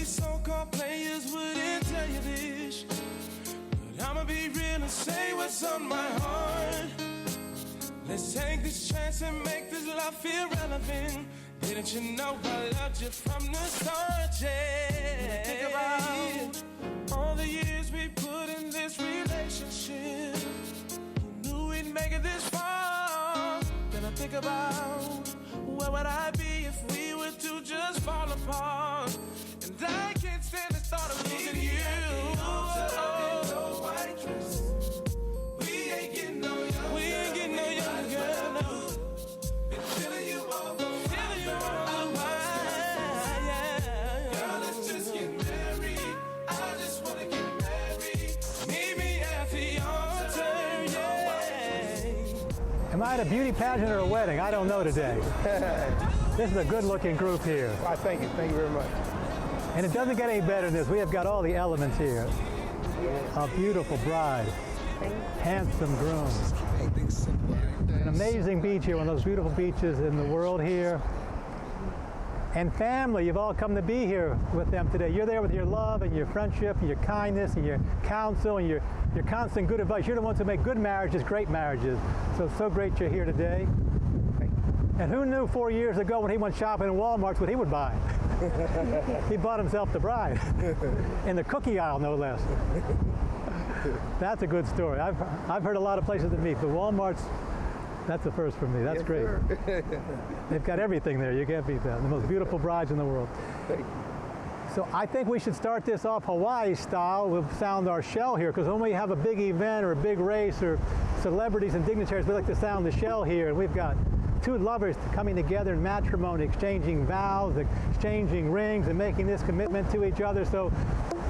these so-called players wouldn't tell you this, but I'ma be real and say what's on my heart. Let's take this chance and make this love feel relevant. Didn't you know I loved you from the start, yeah? Think about all the years we put in this relationship. Who knew we'd make it this far? Then I think about where would I be if we were to just fall apart? And I can't stand the thought of losing you. We ain't getting no younger. We ain't getting no younger, girl. No. Been feeling you all the while. Girl, let's just get married. I just wanna get married. Meet me at the altar, yeah. Am I at a beauty pageant or a wedding? I don't know today. This is a good-looking group here. I thank you. Thank you very much. And it doesn't get any better than this. We have got all the elements here. A beautiful bride, handsome groom. An amazing beach here, one of those beautiful beaches in the world here. And family, you've all come to be here with them today. You're there with your love and your friendship and your kindness and your counsel and your constant good advice. You're the ones who make good marriages, great marriages. So it's so great you're here today. And who knew 4 years ago when he went shopping in Walmart what he would buy? He bought himself the bride. In the cookie aisle, no less. That's a good story. I've heard a lot of places to meet, but Walmart's, that's the first for me. That's yes, great. They've got everything there. You can't beat that. The most beautiful brides in the world. Thank you. So I think we should start this off Hawaii style. We'll sound our shell here, because when we have a big event or a big race or celebrities and dignitaries, we like to sound the shell here. And we've got two lovers coming together in matrimony, exchanging vows, exchanging rings, and making this commitment to each other. So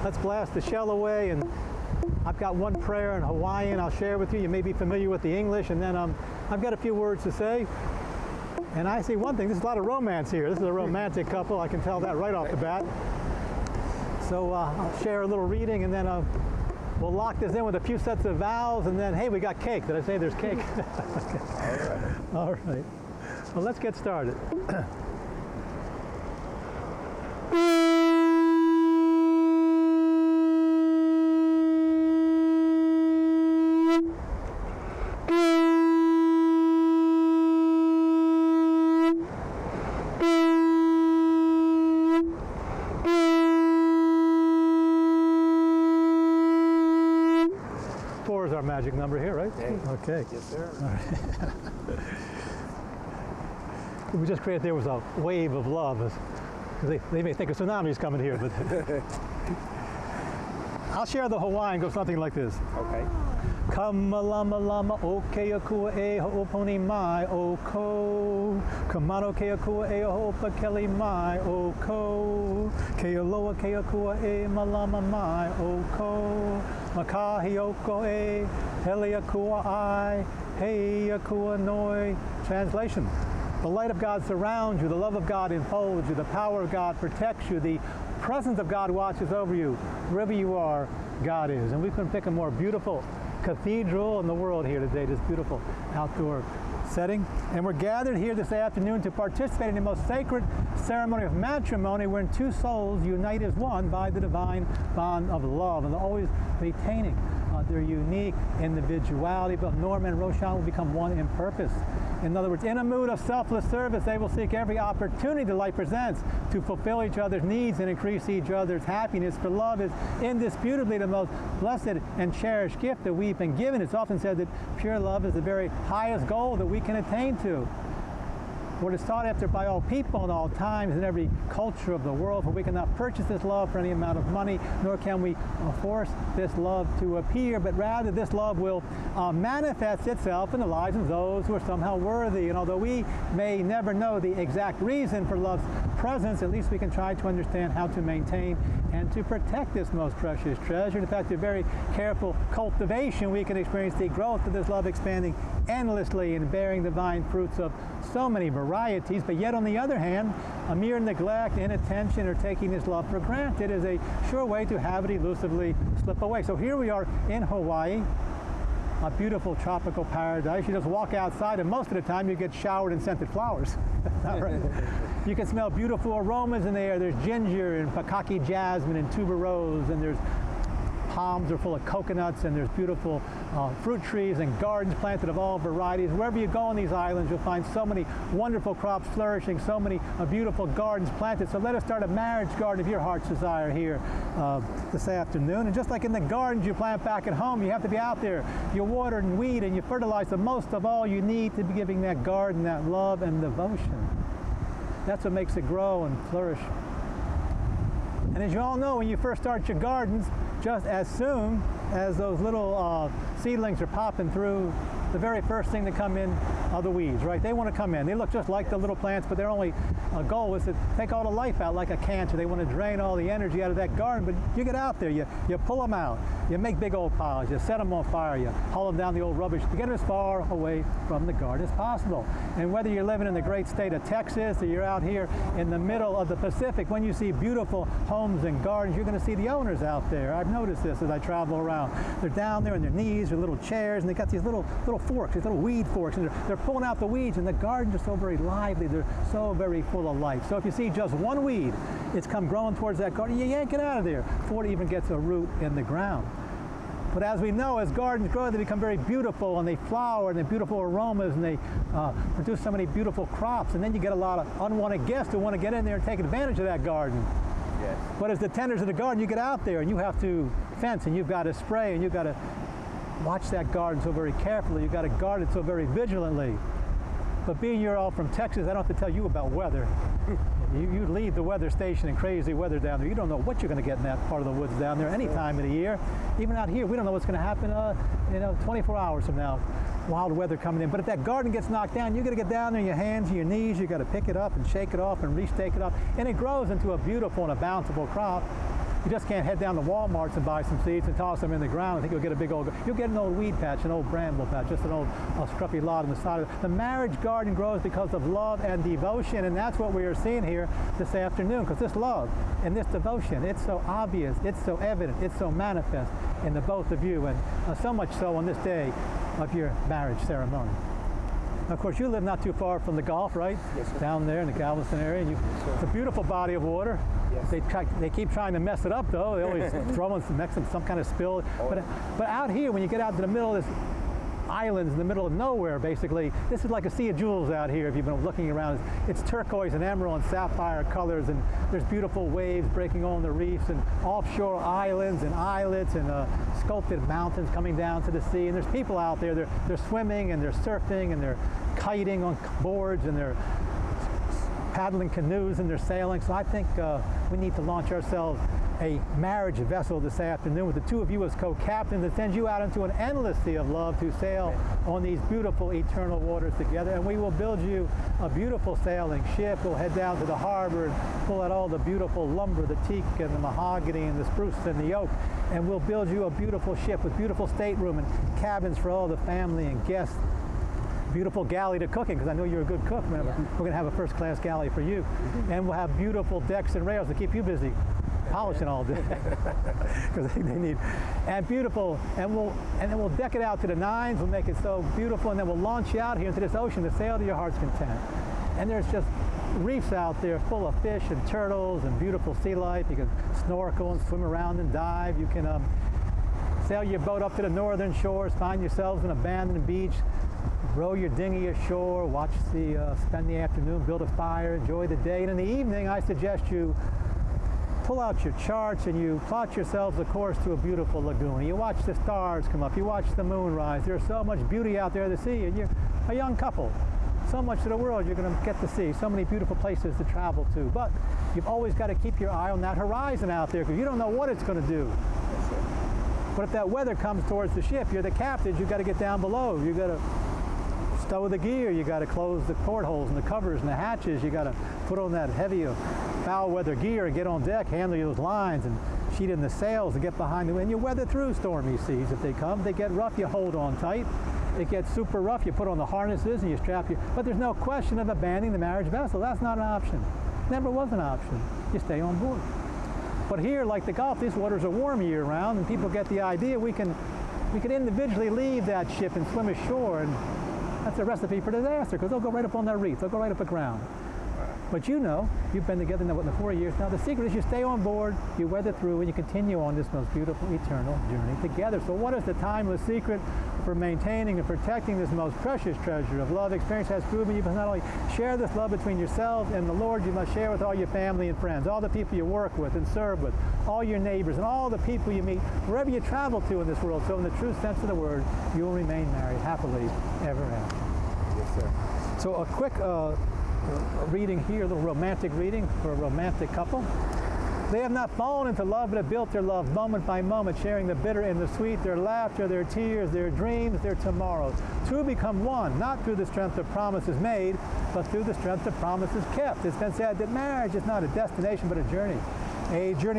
let's blast the shell away. And I've got one prayer in Hawaiian I'll share with you. You may be familiar with the English. And then I've got a few words to say. And I see one thing, there's a lot of romance here. This is a romantic couple. I can tell that right off the bat. So I'll share a little reading, and then we'll lock this in with a few sets of vows, and then, hey, we got cake. Did I say there's cake? All right. Well, let's get started. Four is our magic number here, right? Okay. Yes, sir. All right. We just created there was a wave of love, because they may think a tsunami's coming here, but I'll share the Hawaiian, go something like this. Okay. Kamalama lama o kea kua e ho'oponi mai o ko. Kamano kea kua e ho'opa keli mai o ko. Kea loa kea kua e malama mai o ko. Makahi oko e helia kua ai heia kua noi. Translation. The light of God surrounds you, the love of God enfolds you, the power of God protects you, the presence of God watches over you. Wherever you are, God is. And we couldn't pick a more beautiful cathedral in the world here today, this beautiful outdoor setting. And we're gathered here this afternoon to participate in the most sacred ceremony of matrimony, wherein two souls unite as one by the divine bond of love, and always retaining their unique individuality. But Norma and Roshawn will become one in purpose. In other words, in a mood of selfless service, they will seek every opportunity life presents to fulfill each other's needs and increase each other's happiness. For love is indisputably the most blessed and cherished gift that we've been given. It's often said that pure love is the very highest goal that we can attain to. For it is sought after by all people in all times in every culture of the world, for we cannot purchase this love for any amount of money, nor can we force this love to appear, but rather this love will manifest itself in the lives of those who are somehow worthy. And although we may never know the exact reason for love's presence, at least we can try to understand how to maintain and to protect this most precious treasure. In fact, through very careful cultivation, we can experience the growth of this love expanding endlessly and bearing divine fruits of so many varieties. But yet, on the other hand, a mere neglect, inattention, or taking this love for granted is a sure way to have it elusively slip away. So here we are in Hawaii, a beautiful tropical paradise. You just walk outside, and most of the time you get showered in scented flowers. Right? You can smell beautiful aromas in the air. There's ginger and pakaki jasmine and tuberose, and there's palms are full of coconuts, and there's beautiful fruit trees and gardens planted of all varieties. Wherever you go on these islands, you'll find so many wonderful crops flourishing, so many beautiful gardens planted. So let us start a marriage garden of your heart's desire here this afternoon. And just like in the gardens you plant back at home, you have to be out there. You water and weed and you fertilize, but most of all you need to be giving that garden that love and devotion. That's what makes it grow and flourish. And as you all know, when you first start your gardens, just as soon as those little seedlings are popping through, the very first thing to come in are the weeds, right? They want to come in. They look just like the little plants, but their only goal is to take all the life out like a cancer. They want to drain all the energy out of that garden, but you get out there, you pull them out, you make big old piles, you set them on fire, you haul them down the old rubbish to get them as far away from the garden as possible. And whether you're living in the great state of Texas or you're out here in the middle of the Pacific, when you see beautiful homes and gardens, you're going to see the owners out there. I've noticed this as I travel around. They're down there on their knees with little chairs, and they got these little forks, these little weed forks, and they're pulling out the weeds, and the gardens are so very lively. They're so very full of life. So if you see just one weed, it's come growing towards that garden, you yank it out of there before it even gets a root in the ground. But as we know, as gardens grow, they become very beautiful, and they flower, and they're beautiful aromas, and they produce so many beautiful crops. And then you get a lot of unwanted guests who want to get in there and take advantage of that garden. Yes. But as the tenders of the garden, you get out there, and you have to fence, and you've got to spray, and you've got to watch that garden so very carefully. You've got to guard it so very vigilantly. But being you're all from Texas, I don't have to tell you about weather. You leave the weather station in crazy weather down there. You don't know what you're going to get in that part of the woods down there any time of the year. Even out here, we don't know what's going to happen 24 hours from now. Wild weather coming in. But if that garden gets knocked down, you've got to get down there on your hands and your knees. You've got to pick it up and shake it off and restake it up. And it grows into a beautiful and a bountiful crop. You just can't head down to Walmart's and buy some seeds and toss them in the ground. I think you'll get a big old, you'll get an old weed patch, an old bramble patch, just an old scruffy lot on the side of it. The marriage garden grows because of love and devotion, and that's what we are seeing here this afternoon, because this love and this devotion, it's so obvious, it's so evident, it's so manifest in the both of you, and so much so on this day of your marriage ceremony. Of course, you live not too far from the Gulf, right? Yes, sir. Down there in the Galveston area. And it's a beautiful body of water. Yes. They keep trying to mess it up, though. They always throw in some kind of spill. Oh. But out here, when you get out to the middle of this islands in the middle of nowhere, basically, this is like a sea of jewels out here if you've been looking around. It's turquoise and emerald and sapphire colors, and there's beautiful waves breaking on the reefs, and offshore islands and islets, and sculpted mountains coming down to the sea. And there's people out there, they're swimming and they're surfing and they're kiting on boards and they're paddling canoes and they're sailing. So I think we need to launch ourselves a marriage vessel this afternoon with the two of you as co-captains that sends you out into an endless sea of love to sail on these beautiful eternal waters together. And we will build you a beautiful sailing ship. We'll head down to the harbor and pull out all the beautiful lumber, the teak and the mahogany and the spruce and the oak. And we'll build you a beautiful ship with beautiful stateroom and cabins for all the family and guests. Beautiful galley to cook in, because I know you're a good cook. We're going to have a first-class galley for you. And we'll have beautiful decks and rails to keep you busy polishing all day, because they need, and beautiful, and then we'll deck it out to the nines. We'll make it so beautiful, and then we'll launch you out here into this ocean to sail to your heart's content. And there's just reefs out there full of fish and turtles and beautiful sea life. You can snorkel and swim around and dive. You can sail your boat up to the northern shores, find yourselves an abandoned beach, row your dinghy ashore, spend the afternoon, build a fire, enjoy the day. And in the evening, I suggest you pull out your charts and you plot yourselves a course to a beautiful lagoon. You watch the stars come up, you watch the moon rise. There's so much beauty out there to see, and you're a young couple. So much of the world you're going to get to see, so many beautiful places to travel to. But you've always got to keep your eye on that horizon out there, because you don't know what it's going to do. But if that weather comes towards the ship, you're the captain, you've got to get down below. You've got to stow the gear, you got to close the portholes and the covers and the hatches, you got to put on that heavy foul weather gear and get on deck, handle those lines and sheet in the sails and get behind the wind. You weather through stormy seas if they come. They get rough, you hold on tight. It gets super rough, you put on the harnesses and you strap your, but there's no question of abandoning the marriage vessel. That's not an option. Never was an option. You stay on board. But here, like the Gulf, these waters are warm year-round, and people get the idea we can individually leave that ship and swim ashore, and that's a recipe for disaster, because they'll go right up on that reef. They'll go right up aground. But you know, you've been together now, what, 4 years now. The secret is you stay on board, you weather through, and you continue on this most beautiful, eternal journey together. So what is the timeless secret for maintaining and protecting this most precious treasure of love? Experience has proven you must not only share this love between yourselves and the Lord, you must share with all your family and friends, all the people you work with and serve with, all your neighbors, and all the people you meet, wherever you travel to in this world. So in the true sense of the word, you will remain married happily ever after. Yes, sir. So a quick reading here, a little romantic reading for a romantic couple. They have not fallen into love, but have built their love moment by moment, sharing the bitter and the sweet, their laughter, their tears, their dreams, their tomorrows. Two become one, not through the strength of promises made, but through the strength of promises kept. It's been said that marriage is not a destination, but a journey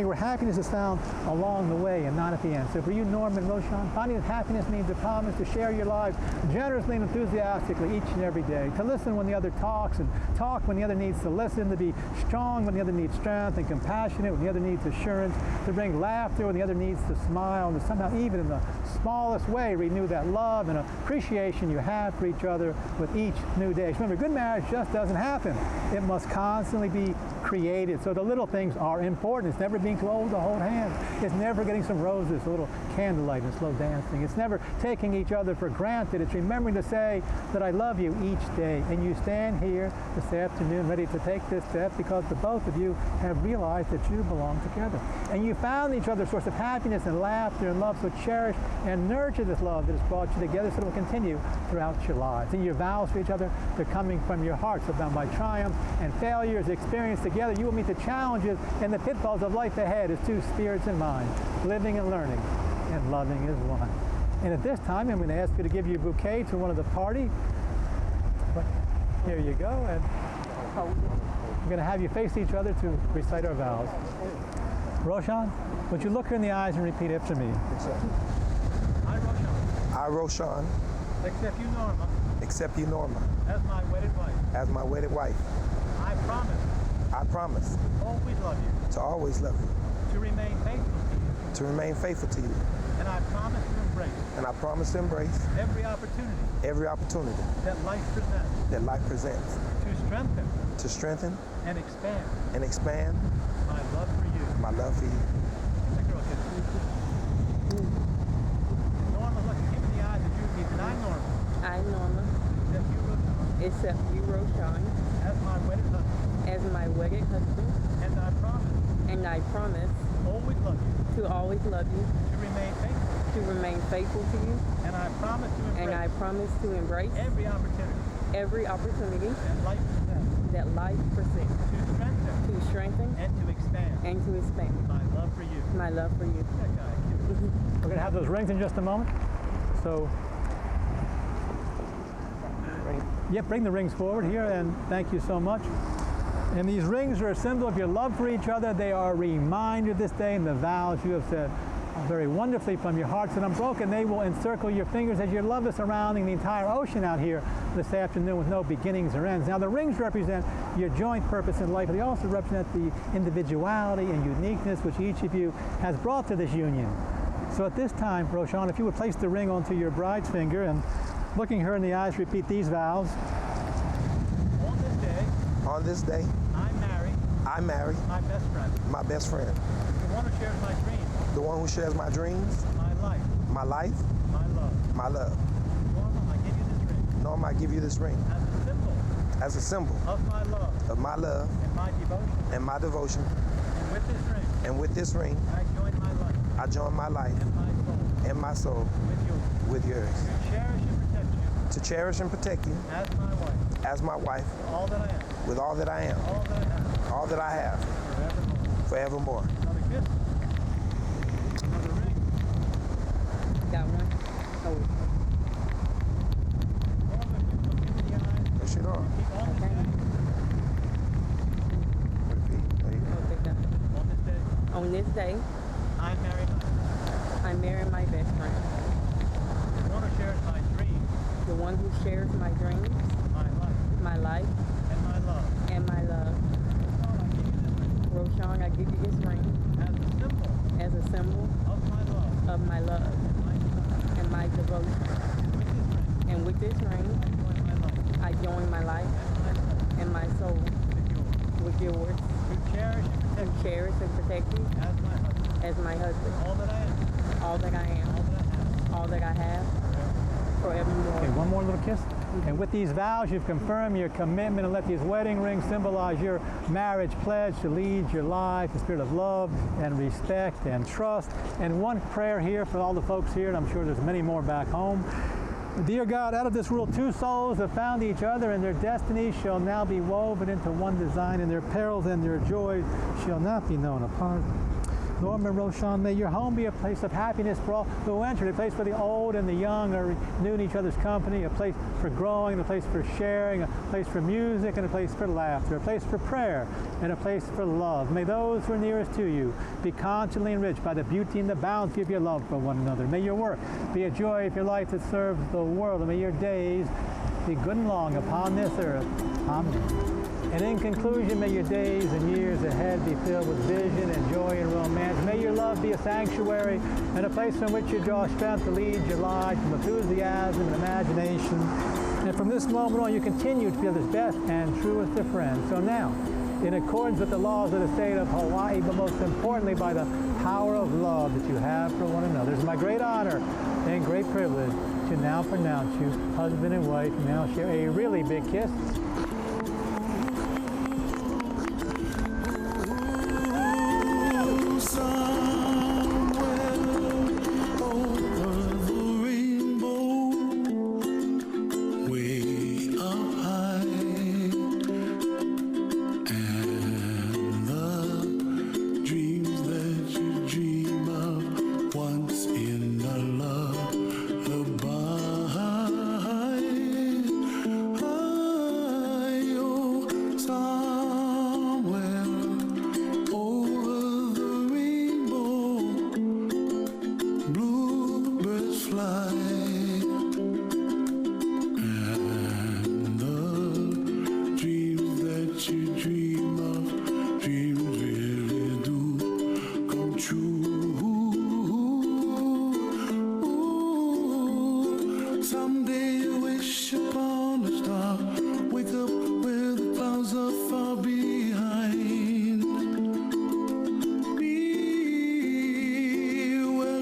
where happiness is found along the way and not at the end. So for you, Norma and Roshawn, finding that happiness means a promise to share your lives generously and enthusiastically each and every day, to listen when the other talks and talk when the other needs to listen, to be strong when the other needs strength and compassionate when the other needs assurance, to bring laughter when the other needs to smile, and to somehow, even in the smallest way, renew that love and appreciation you have for each other with each new day. Remember, good marriage just doesn't happen. It must constantly be created. So the little things are important. It's never being too old to hold hands. It's never getting some roses, a little candlelight and slow dancing. It's never taking each other for granted. It's remembering to say that I love you each day. And you stand here this afternoon ready to take this step because the both of you have realized that you belong together. And you found each other a source of happiness and laughter and love. So cherish and nurture this love that has brought you together so it will continue throughout your lives. And your vows for each other, they're coming from your heart. So bound by triumphs and failures experienced together, you will meet the challenges and the pitfalls of life ahead as two spirits in mind, living and learning and loving as one. And at this time, I'm going to ask you to give your bouquet to one of the party. But here you go. And I'm going to have you face each other to recite our vows. Roshawn, would you look her in the eyes and repeat after me? I, Roshawn. I, Roshawn. Accept you, Norma. Accept you, Norma. As my wedded wife. As my wedded wife. I promise. I promise. To always love you. To always love you. To remain faithful to you. To remain faithful to you. And I promise to embrace. And I promise to embrace. Every opportunity. Every opportunity. That life presents. That life presents. To strengthen. To strengthen. And expand. And expand. My love for you. My love for you. The girl kiss. Norma, look, give me the eyes that you keep. And I, Norma. I, Norma. Accept you, Roshawn. Accept you, Roshawn. As my wedded husband. As my wedded husband. And I promise. And I promise. To always love you. To always love you. To remain faithful. To remain faithful to you. And I promise to embrace. And I promise to embrace. Every opportunity. Every opportunity. That life presents. That life presents. To strengthen. To strengthen. And to expand. And to expand. My love for you. My love for you. We're going to have those rings in just a moment. So, yeah, bring the rings forward here, and thank you so much. And these rings are a symbol of your love for each other. They are a reminder this day, and the vows you have said very wonderfully from your hearts and unbroken. They will encircle your fingers as your love is surrounding the entire ocean out here this afternoon with no beginnings or ends. Now, the rings represent your joint purpose in life. They also represent the individuality and uniqueness which each of you has brought to this union. So at this time, Roshawn, if you would place the ring onto your bride's finger and looking her in the eyes, repeat these vows. On this day. On this day. I marry. My best friend. My best friend. The one who shares my dreams. The one who shares my dreams. My life. My life. My love. My love. Norma, I give you this ring. Norma, I give you this ring. As a symbol. As a symbol. Of my love. Of my love. And my devotion. And my devotion. And with this ring. And with this ring. I join my life. I join my life. And my soul. And my soul. With yours. With yours. To cherish and protect you. To cherish and protect you. As my wife. As my wife. All that I am. With all that I am. All that I have. All that I have. Forevermore. Forevermore. Another kiss. Another ring. Got one. Oh. Norma, if you look me in the eyes. Push it on. Keep on this day. Repeat. There you go. Okay, got it. On this day. On this day, I marry my. I marry my best friend. The one who shares my dreams. The one who shares my dreams. My life. My life. And my love. And my love. Roshawn, I give you this ring. As a symbol. Of my love. Of my love. And my devotion. And with this ring. I join my life. And my soul. with yours, to cherish and protect to cherish and protect me as my husband, as my husband, all that I am, all that I am, all that I have. all that I have, forevermore. Okay, one more little kiss. And with these vows, you've confirmed your commitment, and let these wedding rings symbolize your marriage pledge to lead your life, the spirit of love and respect and trust. And one prayer here for all the folks here, and I'm sure there's many more back home. Dear God, out of this world, two souls have found each other, and their destinies shall now be woven into one design, and their perils and their joys shall not be known apart. Norma and Roshawn, may your home be a place of happiness for all who enter, a place where the old and the young are renewing each other's company, a place for growing, a place for sharing, a place for music, and a place for laughter, a place for prayer, and a place for love. May those who are nearest to you be constantly enriched by the beauty and the bounty of your love for one another. May your work be a joy of your life that serves the world, and may your days be good and long upon this earth. Amen. And in conclusion, may your days and years ahead be filled with vision and joy and romance. May your love be a sanctuary and a place from which you draw strength to lead your life from enthusiasm and imagination. And from this moment on, you continue to be others' best and truest of friends. So now, in accordance with the laws of the state of Hawaii, but most importantly by the power of love that you have for one another, it's my great honor and great privilege to now pronounce you husband and wife. Now share a really big kiss.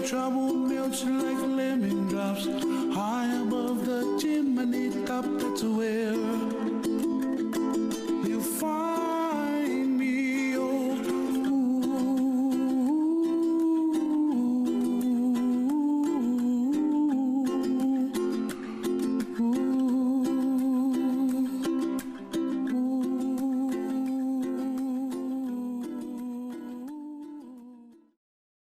Trouble melts like lemon drops high above the chimney top. That's where